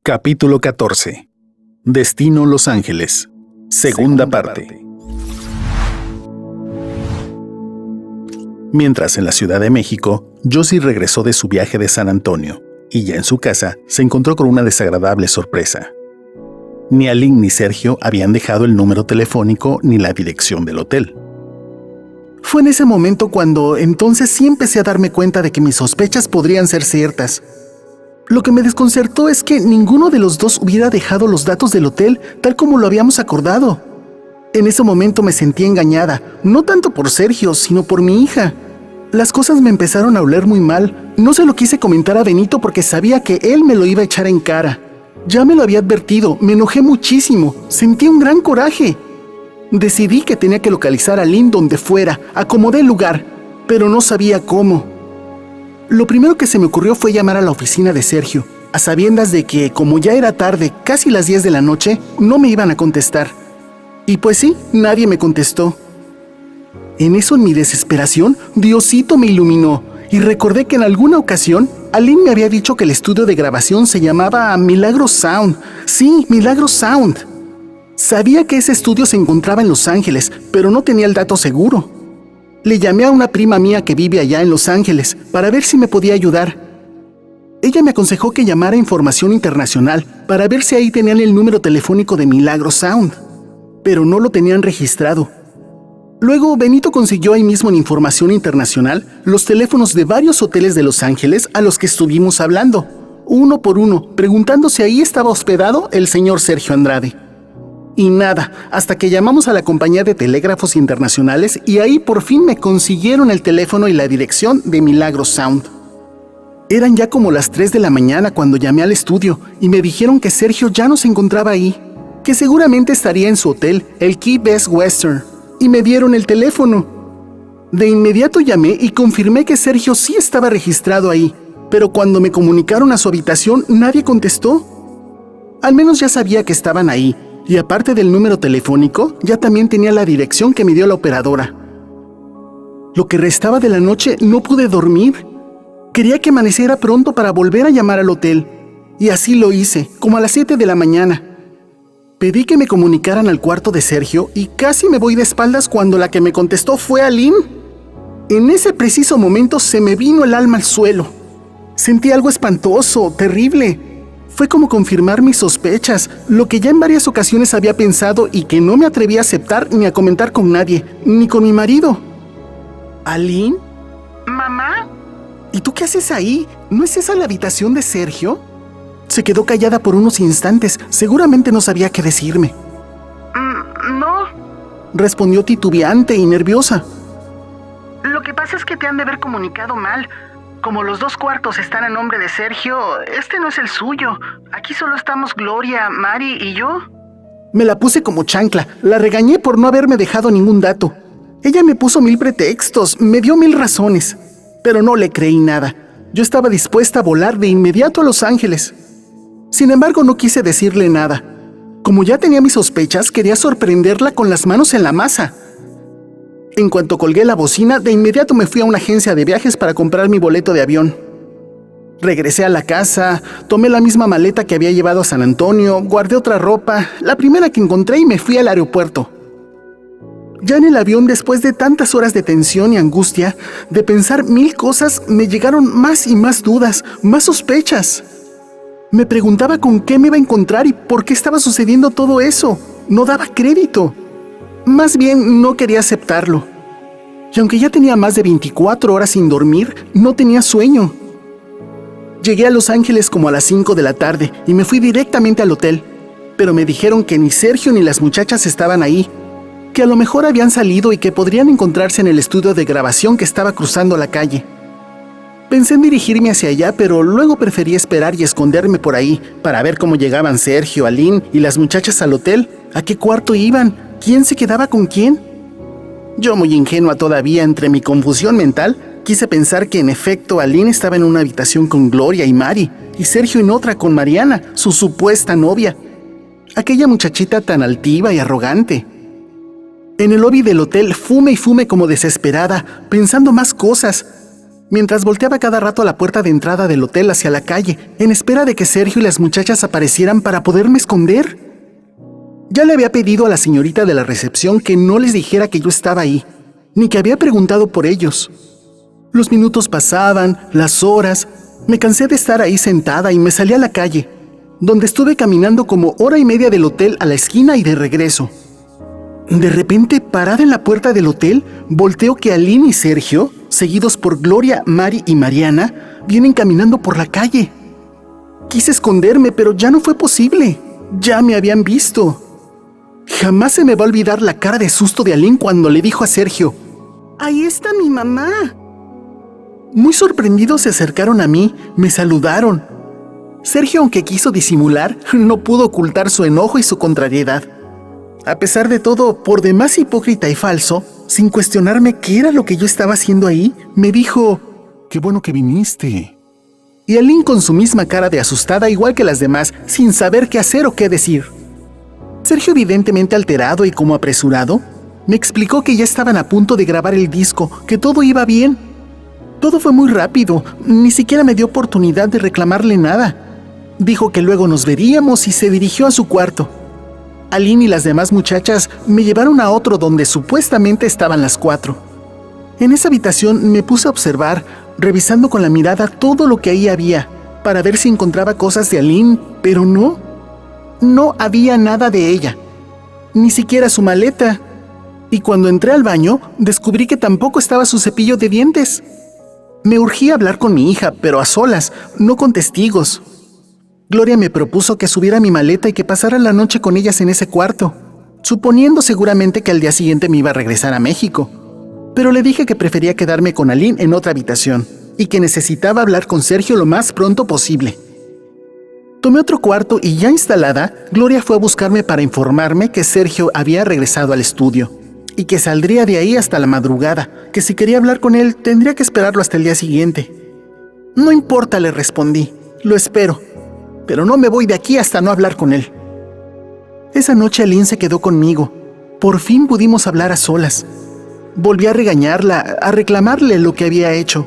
Capítulo 14. Destino Los Ángeles. Segunda parte. Mientras en la Ciudad de México, Josie regresó de su viaje de San Antonio y ya en su casa se encontró con una desagradable sorpresa. Ni Aline ni Sergio habían dejado el número telefónico ni la dirección del hotel. Fue en ese momento cuando entonces sí empecé a darme cuenta de que mis sospechas podrían ser ciertas. Lo que me desconcertó es que ninguno de los dos hubiera dejado los datos del hotel tal como lo habíamos acordado. En ese momento me sentí engañada, no tanto por Sergio, sino por mi hija. Las cosas me empezaron a oler muy mal. No se lo quise comentar a Benito porque sabía que él me lo iba a echar en cara. Ya me lo había advertido, me enojé muchísimo, sentí un gran coraje. Decidí que tenía que localizar a Lynn donde fuera, acomodé el lugar, pero no sabía cómo. Lo primero que se me ocurrió fue llamar a la oficina de Sergio, a sabiendas de que, como ya era tarde, casi las 10 de la noche, no me iban a contestar. Y pues sí, nadie me contestó. En eso, en mi desesperación, Diosito me iluminó y recordé que en alguna ocasión, Aline me había dicho que el estudio de grabación se llamaba Milagro Sound. Sí, Milagro Sound. Sabía que ese estudio se encontraba en Los Ángeles, pero no tenía el dato seguro. Le llamé a una prima mía que vive allá en Los Ángeles para ver si me podía ayudar. Ella me aconsejó que llamara a Información Internacional para ver si ahí tenían el número telefónico de Milagro Sound, pero no lo tenían registrado. Luego Benito consiguió ahí mismo en Información Internacional los teléfonos de varios hoteles de Los Ángeles a los que estuvimos hablando, uno por uno, preguntando si ahí estaba hospedado el señor Sergio Andrade. Y nada, hasta que llamamos a la compañía de telégrafos internacionales y ahí por fin me consiguieron el teléfono y la dirección de Milagro Sound. Eran ya como las 3 de la mañana cuando llamé al estudio y me dijeron que Sergio ya no se encontraba ahí, que seguramente estaría en su hotel, el Key Best Western, y me dieron el teléfono. De inmediato llamé y confirmé que Sergio sí estaba registrado ahí, pero cuando me comunicaron a su habitación nadie contestó. Al menos ya sabía que estaban ahí. Y aparte del número telefónico, ya también tenía la dirección que me dio la operadora. Lo que restaba de la noche no pude dormir. Quería que amaneciera pronto para volver a llamar al hotel. Y así lo hice, como a las 7 de la mañana. Pedí que me comunicaran al cuarto de Sergio y casi me voy de espaldas cuando la que me contestó fue Aline. En ese preciso momento se me vino el alma al suelo. Sentí algo espantoso, terrible. Fue como confirmar mis sospechas, lo que ya en varias ocasiones había pensado y que no me atreví a aceptar ni a comentar con nadie, ni con mi marido. ¿Aline? ¿Mamá? ¿Y tú qué haces ahí? ¿No es esa la habitación de Sergio? Se quedó callada por unos instantes, seguramente no sabía qué decirme. No. Respondió titubeante y nerviosa. Lo que pasa es que te han de haber comunicado mal. Como los 2 cuartos están a nombre de Sergio, este no es el suyo. Aquí solo estamos Gloria, Mari y yo. Me la puse como chancla, la regañé por no haberme dejado ningún dato. Ella me puso 1000 pretextos, me dio 1000 razones, pero no le creí nada. Yo estaba dispuesta a volar de inmediato a Los Ángeles. Sin embargo, no quise decirle nada. Como ya tenía mis sospechas, quería sorprenderla con las manos en la masa. En cuanto colgué la bocina, de inmediato me fui a una agencia de viajes para comprar mi boleto de avión. Regresé a la casa, tomé la misma maleta que había llevado a San Antonio, guardé otra ropa, la primera que encontré y me fui al aeropuerto. Ya en el avión, después de tantas horas de tensión y angustia, de pensar 1000 cosas, me llegaron más y más dudas, más sospechas. Me preguntaba con qué me iba a encontrar y por qué estaba sucediendo todo eso. No daba crédito. Más bien, no quería aceptarlo. Y aunque ya tenía más de 24 horas sin dormir, no tenía sueño. Llegué a Los Ángeles como a las 5 de la tarde y me fui directamente al hotel. Pero me dijeron que ni Sergio ni las muchachas estaban ahí, que a lo mejor habían salido y que podrían encontrarse en el estudio de grabación que estaba cruzando la calle. Pensé en dirigirme hacia allá, pero luego preferí esperar y esconderme por ahí para ver cómo llegaban Sergio, Aline y las muchachas al hotel, a qué cuarto iban, quién se quedaba con quién. Yo, muy ingenua todavía entre mi confusión mental, quise pensar que en efecto Aline estaba en una habitación con Gloria y Mari, y Sergio en otra con Mariana, su supuesta novia. Aquella muchachita tan altiva y arrogante. En el lobby del hotel fume y fume como desesperada, pensando más cosas. mientras volteaba cada rato a la puerta de entrada del hotel hacia la calle, en espera de que Sergio y las muchachas aparecieran para poderme esconder. Ya le había pedido a la señorita de la recepción que no les dijera que yo estaba ahí, ni que había preguntado por ellos. Los minutos pasaban, las horas, me cansé de estar ahí sentada y me salí a la calle, donde estuve caminando como hora y media del hotel a la esquina y de regreso. De repente, parada en la puerta del hotel, volteo que Aline y Sergio, seguidos por Gloria, Mari y Mariana, vienen caminando por la calle. Quise esconderme, pero ya no fue posible. Ya me habían visto. Jamás se me va a olvidar la cara de susto de Aline cuando le dijo a Sergio: «Ahí está mi mamá». Muy sorprendidos se acercaron a mí, me saludaron. Sergio, aunque quiso disimular, no pudo ocultar su enojo y su contrariedad. A pesar de todo, por demás hipócrita y falso, sin cuestionarme qué era lo que yo estaba haciendo ahí, me dijo: «Qué bueno que viniste». Y Aline con su misma cara de asustada, igual que las demás, sin saber qué hacer o qué decir. Sergio, evidentemente alterado y como apresurado, me explicó que ya estaban a punto de grabar el disco, que todo iba bien. Todo fue muy rápido, ni siquiera me dio oportunidad de reclamarle nada. Dijo que luego nos veríamos y se dirigió a su cuarto. Aline y las demás muchachas me llevaron a otro donde supuestamente estaban las 4. En esa habitación me puse a observar, revisando con la mirada todo lo que ahí había, para ver si encontraba cosas de Aline, pero no. No había nada de ella, ni siquiera su maleta. Y cuando entré al baño, descubrí que tampoco estaba su cepillo de dientes. Me urgía hablar con mi hija, pero a solas, no con testigos. Gloria me propuso que subiera mi maleta y que pasara la noche con ellas en ese cuarto, suponiendo seguramente que al día siguiente me iba a regresar a México. Pero le dije que prefería quedarme con Aline en otra habitación y que necesitaba hablar con Sergio lo más pronto posible. Tomé otro cuarto y ya instalada, Gloria fue a buscarme para informarme que Sergio había regresado al estudio y que saldría de ahí hasta la madrugada, que si quería hablar con él tendría que esperarlo hasta el día siguiente. «No importa», le respondí, «lo espero, pero no me voy de aquí hasta no hablar con él». Esa noche Aline se quedó conmigo. Por fin pudimos hablar a solas. Volví a regañarla, a reclamarle lo que había hecho,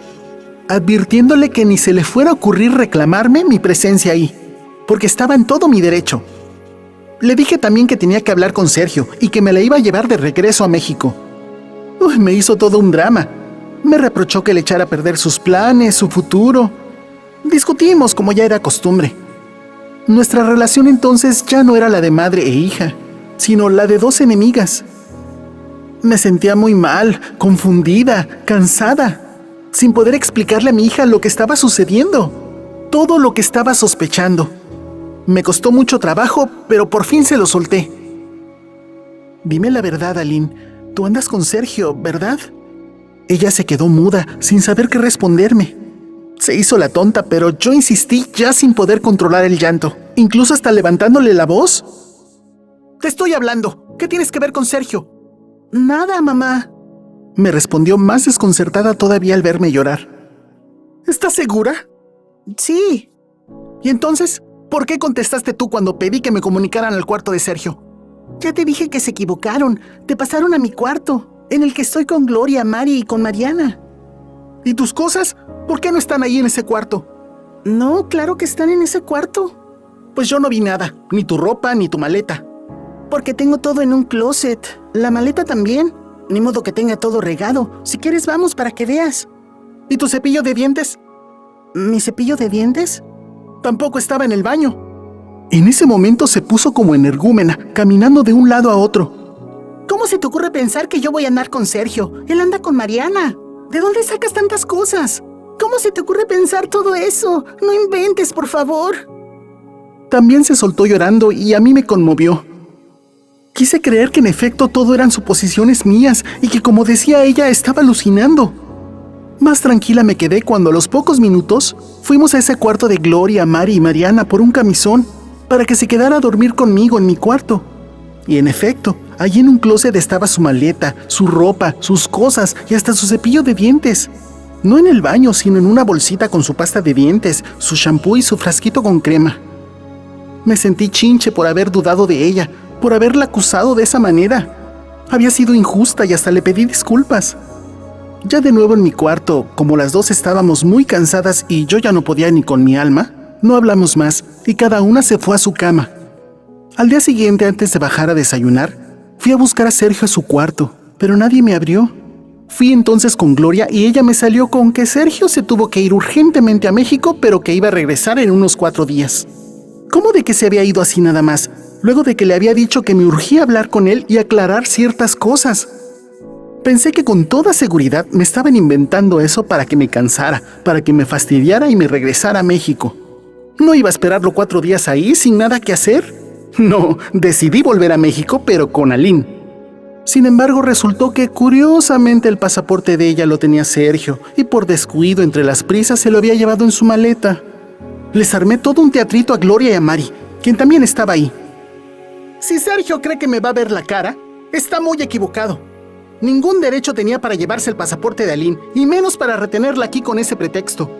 advirtiéndole que ni se le fuera a ocurrir reclamarme mi presencia ahí, porque estaba en todo mi derecho. Le dije también que tenía que hablar con Sergio y que me la iba a llevar de regreso a México. Me hizo todo un drama. Me reprochó que le echara a perder sus planes, su futuro. Discutimos como ya era costumbre. Nuestra relación entonces ya no era la de madre e hija, sino la de 2 enemigas. Me sentía muy mal, confundida, cansada, sin poder explicarle a mi hija lo que estaba sucediendo, todo lo que estaba sospechando. Me costó mucho trabajo, pero por fin se lo solté. «Dime la verdad, Aline, tú andas con Sergio, ¿verdad?» Ella se quedó muda, sin saber qué responderme. Se hizo la tonta, pero yo insistí ya sin poder controlar el llanto, incluso hasta levantándole la voz. «Te estoy hablando. ¿Qué tienes que ver con Sergio?» «Nada, mamá», me respondió más desconcertada todavía al verme llorar. «¿Estás segura?» «Sí». «¿Y entonces, por qué contestaste tú cuando pedí que me comunicaran al cuarto de Sergio?» «Ya te dije que se equivocaron. Te pasaron a mi cuarto, en el que estoy con Gloria, Mari y con Mariana». «¿Y tus cosas? ¿Por qué no están ahí en ese cuarto?» «No, claro que están en ese cuarto». «Pues yo no vi nada, ni tu ropa, ni tu maleta». «Porque tengo todo en un closet. La maleta también. Ni modo que tenga todo regado. Si quieres vamos para que veas». «¿Y tu cepillo de dientes?» «¿Mi cepillo de dientes?» «Tampoco estaba en el baño». En ese momento se puso como energúmena, caminando de un lado a otro. «¿Cómo se te ocurre pensar que yo voy a andar con Sergio? Él anda con Mariana. ¿De dónde sacas tantas cosas? ¿Cómo se te ocurre pensar todo eso? No inventes, por favor». También se soltó llorando y a mí me conmovió. Quise creer que en efecto todo eran suposiciones mías y que, como decía ella, estaba alucinando. Más tranquila me quedé cuando a los pocos minutos fuimos a ese cuarto de Gloria, Mari y Mariana por un camisón para que se quedara a dormir conmigo en mi cuarto. Y en efecto, allí en un closet estaba su maleta, su ropa, sus cosas y hasta su cepillo de dientes. No en el baño, sino en una bolsita con su pasta de dientes, su shampoo y su frasquito con crema. Me sentí chinche por haber dudado de ella, por haberla acusado de esa manera. Había sido injusta y hasta le pedí disculpas. Ya de nuevo en mi cuarto, como las dos estábamos muy cansadas y yo ya no podía ni con mi alma, no hablamos más y cada una se fue a su cama. Al día siguiente, antes de bajar a desayunar, fui a buscar a Sergio a su cuarto, pero nadie me abrió. Fui entonces con Gloria y ella me salió con que Sergio se tuvo que ir urgentemente a México, pero que iba a regresar en unos 4 días. ¿Cómo de que se había ido así nada más? Luego de que le había dicho que me urgía hablar con él y aclarar ciertas cosas. Pensé que con toda seguridad me estaban inventando eso para que me cansara, para que me fastidiara y me regresara a México. ¿No iba a esperarlo 4 días ahí sin nada que hacer? No, decidí volver a México, pero con Aline. Sin embargo, resultó que curiosamente el pasaporte de ella lo tenía Sergio y por descuido entre las prisas se lo había llevado en su maleta. Les armé todo un teatrito a Gloria y a Mari, quien también estaba ahí. Si Sergio cree que me va a ver la cara, está muy equivocado. Ningún derecho tenía para llevarse el pasaporte de Aline, y menos para retenerla aquí con ese pretexto.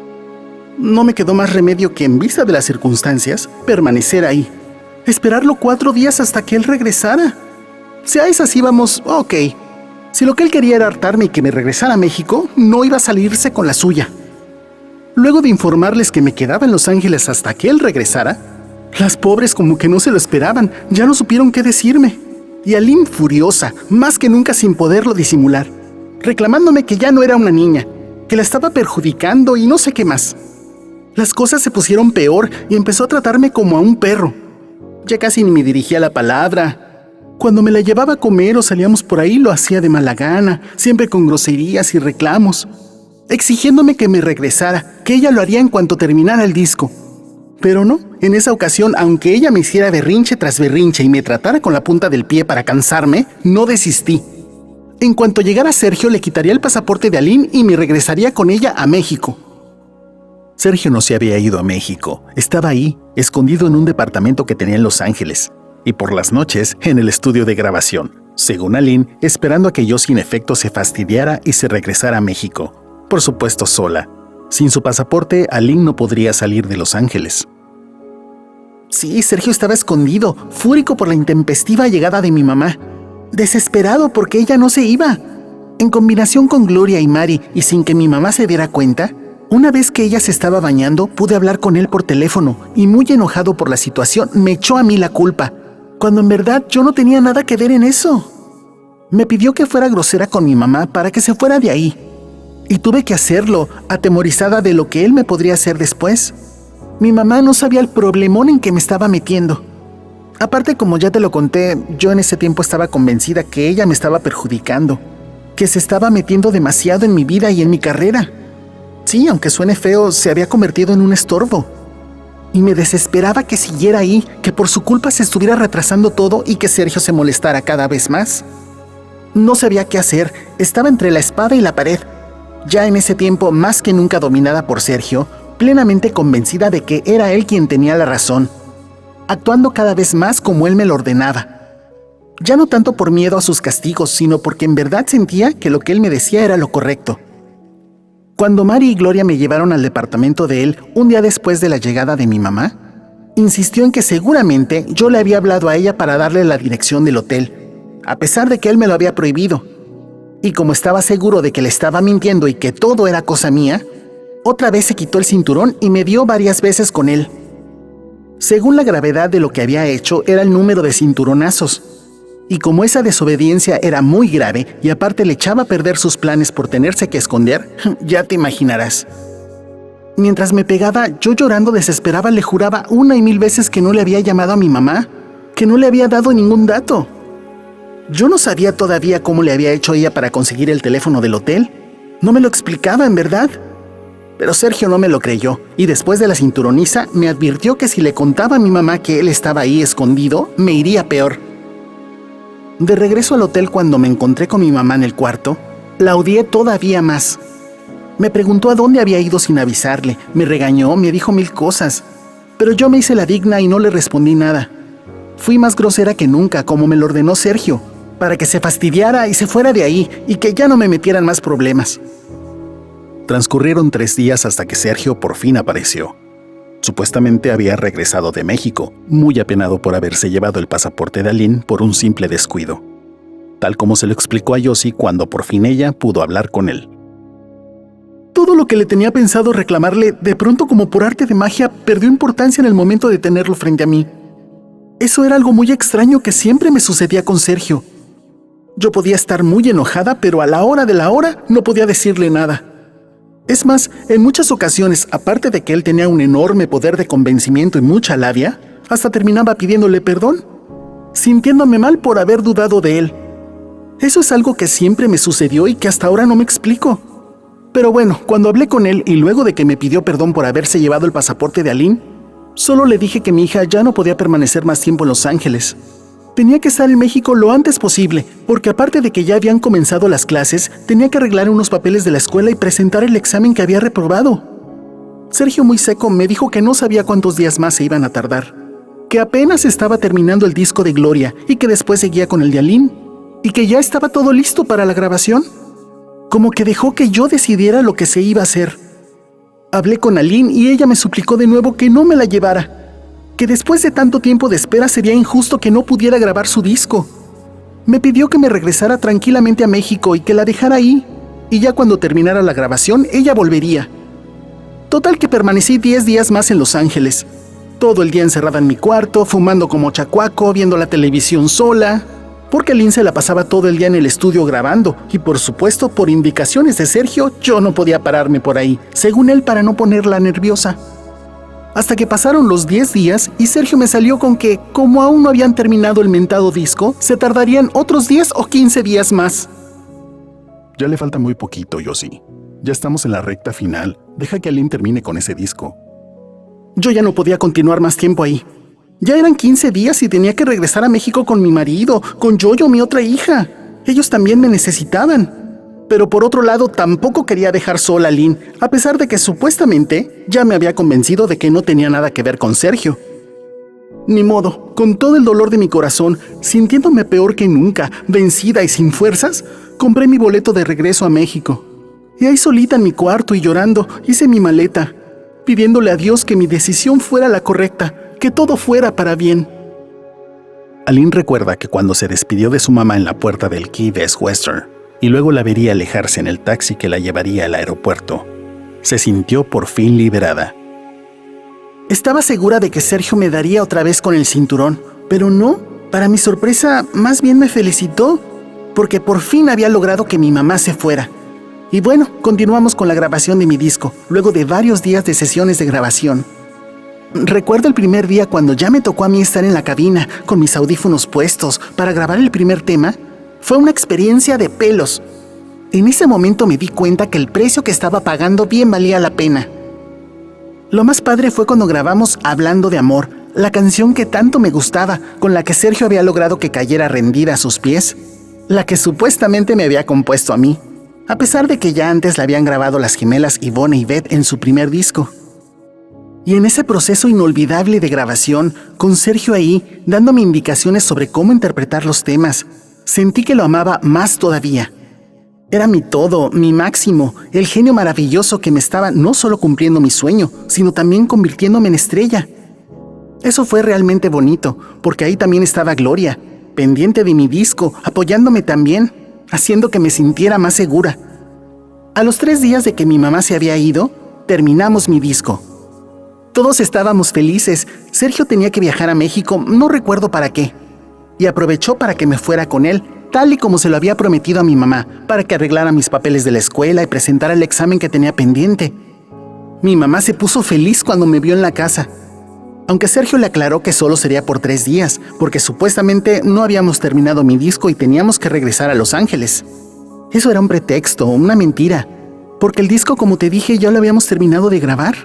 No me quedó más remedio que, en vista de las circunstancias, permanecer ahí. Esperarlo 4 días hasta que él regresara. Si a esas íbamos, ok. Si lo que él quería era hartarme y que me regresara a México, no iba a salirse con la suya. Luego de informarles que me quedaba en Los Ángeles hasta que él regresara, las pobres como que no se lo esperaban, ya no supieron qué decirme. Y Aline furiosa, más que nunca sin poderlo disimular, reclamándome que ya no era una niña, que la estaba perjudicando y no sé qué más. Las cosas se pusieron peor y empezó a tratarme como a un perro. Ya casi ni me dirigía la palabra. Cuando me la llevaba a comer o salíamos por ahí lo hacía de mala gana, siempre con groserías y reclamos, exigiéndome que me regresara, que ella lo haría en cuanto terminara el disco. Pero no, en esa ocasión, aunque ella me hiciera berrinche tras berrinche y me tratara con la punta del pie para cansarme, no desistí. En cuanto llegara Sergio, le quitaría el pasaporte de Aline y me regresaría con ella a México. Sergio no se había ido a México, estaba ahí, escondido en un departamento que tenía en Los Ángeles, y por las noches en el estudio de grabación, según Aline, esperando a que yo sin efecto se fastidiara y se regresara a México, por supuesto sola. Sin su pasaporte, Aline no podría salir de Los Ángeles. Sí, Sergio estaba escondido, fúrico por la intempestiva llegada de mi mamá, desesperado porque ella no se iba. En combinación con Gloria y Mari, y sin que mi mamá se diera cuenta, una vez que ella se estaba bañando, pude hablar con él por teléfono, y muy enojado por la situación, me echó a mí la culpa, cuando en verdad yo no tenía nada que ver en eso. Me pidió que fuera grosera con mi mamá para que se fuera de ahí. Y tuve que hacerlo, atemorizada de lo que él me podría hacer después. Mi mamá no sabía el problemón en que me estaba metiendo. Aparte, como ya te lo conté, yo en ese tiempo estaba convencida que ella me estaba perjudicando, que se estaba metiendo demasiado en mi vida y en mi carrera. Sí, aunque suene feo, se había convertido en un estorbo. Y me desesperaba que siguiera ahí, que por su culpa se estuviera retrasando todo y que Sergio se molestara cada vez más. No sabía qué hacer, estaba entre la espada y la pared. Ya en ese tiempo, más que nunca dominada por Sergio, plenamente convencida de que era él quien tenía la razón, actuando cada vez más como él me lo ordenaba. Ya no tanto por miedo a sus castigos, sino porque en verdad sentía que lo que él me decía era lo correcto. Cuando Mari y Gloria me llevaron al departamento de él un día después de la llegada de mi mamá, insistió en que seguramente yo le había hablado a ella para darle la dirección del hotel, a pesar de que él me lo había prohibido. Y como estaba seguro de que le estaba mintiendo y que todo era cosa mía, otra vez se quitó el cinturón y me dio varias veces con él. Según la gravedad de lo que había hecho, era el número de cinturonazos. Y como esa desobediencia era muy grave y aparte le echaba a perder sus planes por tenerse que esconder, ya te imaginarás. Mientras me pegaba, yo llorando desesperada le juraba 1 y 1000 veces que no le había llamado a mi mamá, que no le había dado ningún dato. Yo no sabía todavía cómo le había hecho ella para conseguir el teléfono del hotel. No me lo explicaba, en verdad. Pero Sergio no me lo creyó, y después de la cinturoniza me advirtió que si le contaba a mi mamá que él estaba ahí escondido, me iría peor. De regreso al hotel, cuando me encontré con mi mamá en el cuarto, la odié todavía más. Me preguntó a dónde había ido sin avisarle, me regañó, me dijo 1000 cosas, pero yo me hice la digna y no le respondí nada. Fui más grosera que nunca, como me lo ordenó Sergio, para que se fastidiara y se fuera de ahí y que ya no me metieran más problemas. Transcurrieron 3 días hasta que Sergio por fin apareció. Supuestamente había regresado de México, muy apenado por haberse llevado el pasaporte de Aline por un simple descuido, tal como se lo explicó a Josie cuando por fin ella pudo hablar con él. todo lo que le tenía pensado reclamarle, de pronto como por arte de magia, perdió importancia en el momento de tenerlo frente a mí. Eso era algo muy extraño que siempre me sucedía con Sergio. Yo podía estar muy enojada, pero a la hora de la hora no podía decirle nada. Es más, en muchas ocasiones, aparte de que él tenía un enorme poder de convencimiento y mucha labia, hasta terminaba pidiéndole perdón, sintiéndome mal por haber dudado de él. Eso es algo que siempre me sucedió y que hasta ahora no me explico. Pero bueno, cuando hablé con él y luego de que me pidió perdón por haberse llevado el pasaporte de Aline, solo le dije que mi hija ya no podía permanecer más tiempo en Los Ángeles. Tenía que estar en México lo antes posible, porque aparte de que ya habían comenzado las clases, tenía que arreglar unos papeles de la escuela y presentar el examen que había reprobado. Sergio, muy seco, me dijo que no sabía cuántos días más se iban a tardar, que apenas estaba terminando el disco de Gloria y que después seguía con el de Aline, y que ya estaba todo listo para la grabación. Como que dejó que yo decidiera lo que se iba a hacer. Hablé con Aline y ella me suplicó de nuevo que no me la llevara, que después de tanto tiempo de espera sería injusto que no pudiera grabar su disco. Me pidió que me regresara tranquilamente a México y que la dejara ahí, y ya cuando terminara la grabación, ella volvería. Total que permanecí 10 días más en Los Ángeles, todo el día encerrada en mi cuarto, fumando como chacuaco, viendo la televisión sola, porque Aline se la pasaba todo el día en el estudio grabando, y por supuesto, por indicaciones de Sergio, yo no podía pararme por ahí, según él, para no ponerla nerviosa. Hasta que pasaron los 10 días y Sergio me salió con que, como aún no habían terminado el mentado disco, se tardarían otros 10 o 15 días más. Ya le falta muy poquito, Josie. Ya estamos en la recta final. Deja que Aline termine con ese disco. Yo ya no podía continuar más tiempo ahí. Ya eran 15 días y tenía que regresar a México con mi marido, con Yoyo, mi otra hija. Ellos también me necesitaban. Pero por otro lado, tampoco quería dejar sola a Aline, a pesar de que supuestamente ya me había convencido de que no tenía nada que ver con Sergio. Ni modo, con todo el dolor de mi corazón, sintiéndome peor que nunca, vencida y sin fuerzas, compré mi boleto de regreso a México. Y ahí solita en mi cuarto y llorando, hice mi maleta, pidiéndole a Dios que mi decisión fuera la correcta, que todo fuera para bien. Aline recuerda que cuando se despidió de su mamá en la puerta del Key Best Western, y luego la vería alejarse en el taxi que la llevaría al aeropuerto, se sintió por fin liberada. Estaba segura de que Sergio me daría otra vez con el cinturón, pero no. Para mi sorpresa, más bien me felicitó, porque por fin había logrado que mi mamá se fuera. Y bueno, continuamos con la grabación de mi disco, luego de varios días de sesiones de grabación. Recuerdo el primer día cuando ya me tocó a mí estar en la cabina, con mis audífonos puestos, para grabar el primer tema. Fue una experiencia de pelos. En ese momento me di cuenta que el precio que estaba pagando bien valía la pena. Lo más padre fue cuando grabamos Hablando de Amor, la canción que tanto me gustaba, con la que Sergio había logrado que cayera rendida a sus pies, la que supuestamente me había compuesto a mí, a pesar de que ya antes la habían grabado las gemelas Ivonne y Beth en su primer disco. Y en ese proceso inolvidable de grabación, con Sergio ahí, dándome indicaciones sobre cómo interpretar los temas, sentí que lo amaba más todavía. Era mi todo, mi máximo, el genio maravilloso que me estaba no solo cumpliendo mi sueño, sino también convirtiéndome en estrella. Eso fue realmente bonito, porque ahí también estaba Gloria, pendiente de mi disco, apoyándome también, haciendo que me sintiera más segura. A los 3 días de que mi mamá se había ido, terminamos mi disco. Todos estábamos felices. Sergio tenía que viajar a México, no recuerdo para qué, y aprovechó para que me fuera con él, tal y como se lo había prometido a mi mamá, para que arreglara mis papeles de la escuela y presentara el examen que tenía pendiente. Mi mamá se puso feliz cuando me vio en la casa, aunque Sergio le aclaró que solo sería por 3 días, porque supuestamente no habíamos terminado mi disco y teníamos que regresar a Los Ángeles. Eso era un pretexto, una mentira, porque el disco, como te dije, ya lo habíamos terminado de grabar.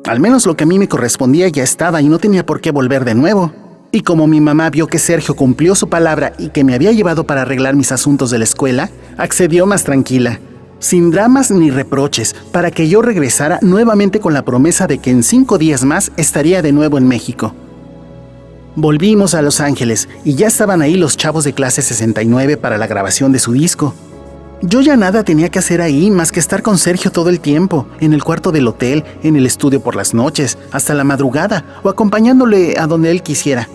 Al menos lo que a mí me correspondía ya estaba y no tenía por qué volver de nuevo. Y como mi mamá vio que Sergio cumplió su palabra y que me había llevado para arreglar mis asuntos de la escuela, accedió más tranquila, sin dramas ni reproches, para que yo regresara nuevamente con la promesa de que en 5 días más estaría de nuevo en México. Volvimos a Los Ángeles y ya estaban ahí los chavos de clase 69 para la grabación de su disco. Yo ya nada tenía que hacer ahí más que estar con Sergio todo el tiempo, en el cuarto del hotel, en el estudio por las noches, hasta la madrugada o acompañándole a donde él quisiera.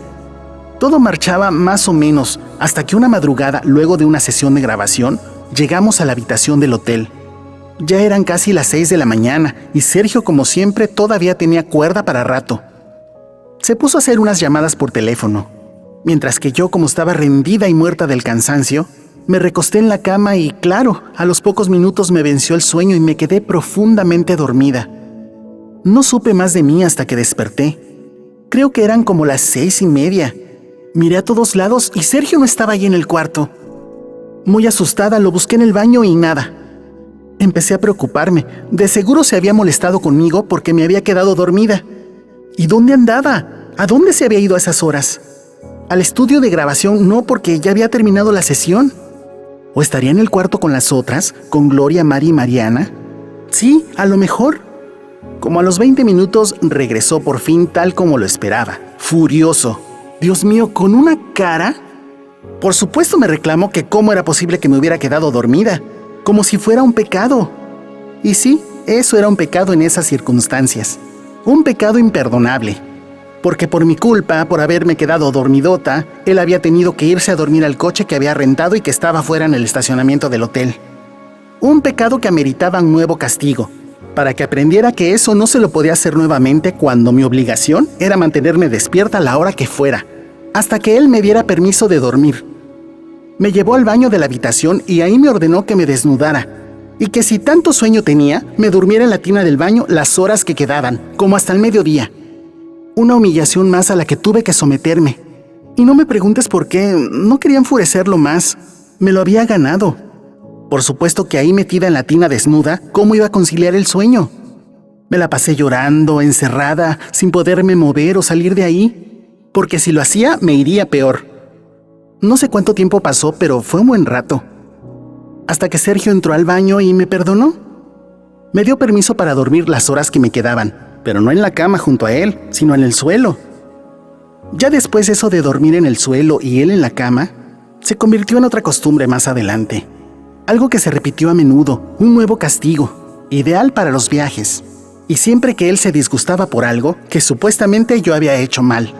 Todo marchaba más o menos, hasta que una madrugada, luego de una sesión de grabación, llegamos a la habitación del hotel. Ya eran casi las 6 de la mañana y Sergio, como siempre, todavía tenía cuerda para rato. Se puso a hacer unas llamadas por teléfono, mientras que yo, como estaba rendida y muerta del cansancio, me recosté en la cama y, claro, a los pocos minutos me venció el sueño y me quedé profundamente dormida. No supe más de mí hasta que desperté. Creo que eran como las 6:30. Miré a todos lados y Sergio no estaba ahí en el cuarto. Muy asustada, lo busqué en el baño y nada. Empecé a preocuparme. De seguro se había molestado conmigo porque me había quedado dormida. ¿Y dónde andaba? ¿A dónde se había ido a esas horas? ¿Al estudio de grabación? No, porque ya había terminado la sesión. ¿O estaría en el cuarto con las otras, con Gloria, Mari y Mariana? Sí, a lo mejor. Como a los 20 minutos regresó por fin tal como lo esperaba, furioso. Dios mío, con una cara. Por supuesto me reclamó que cómo era posible que me hubiera quedado dormida, como si fuera un pecado. Y sí, eso era un pecado en esas circunstancias. Un pecado imperdonable. Porque por mi culpa, por haberme quedado dormidota, él había tenido que irse a dormir al coche que había rentado y que estaba fuera en el estacionamiento del hotel. Un pecado que ameritaba un nuevo castigo, para que aprendiera que eso no se lo podía hacer nuevamente cuando mi obligación era mantenerme despierta a la hora que fuera, hasta que él me diera permiso de dormir. Me llevó al baño de la habitación y ahí me ordenó que me desnudara, y que si tanto sueño tenía, me durmiera en la tina del baño las horas que quedaban, como hasta el mediodía. Una humillación más a la que tuve que someterme. Y no me preguntes por qué, no quería enfurecerlo más. Me lo había ganado. Por supuesto que ahí metida en la tina desnuda, ¿cómo iba a conciliar el sueño? Me la pasé llorando, encerrada, sin poderme mover o salir de ahí, porque si lo hacía, me iría peor. No sé cuánto tiempo pasó, pero fue un buen rato. Hasta que Sergio entró al baño y me perdonó. Me dio permiso para dormir las horas que me quedaban, pero no en la cama junto a él, sino en el suelo. Ya después eso de dormir en el suelo y él en la cama, se convirtió en otra costumbre más adelante. Algo que se repitió a menudo, un nuevo castigo, ideal para los viajes. Y siempre que él se disgustaba por algo que supuestamente yo había hecho mal.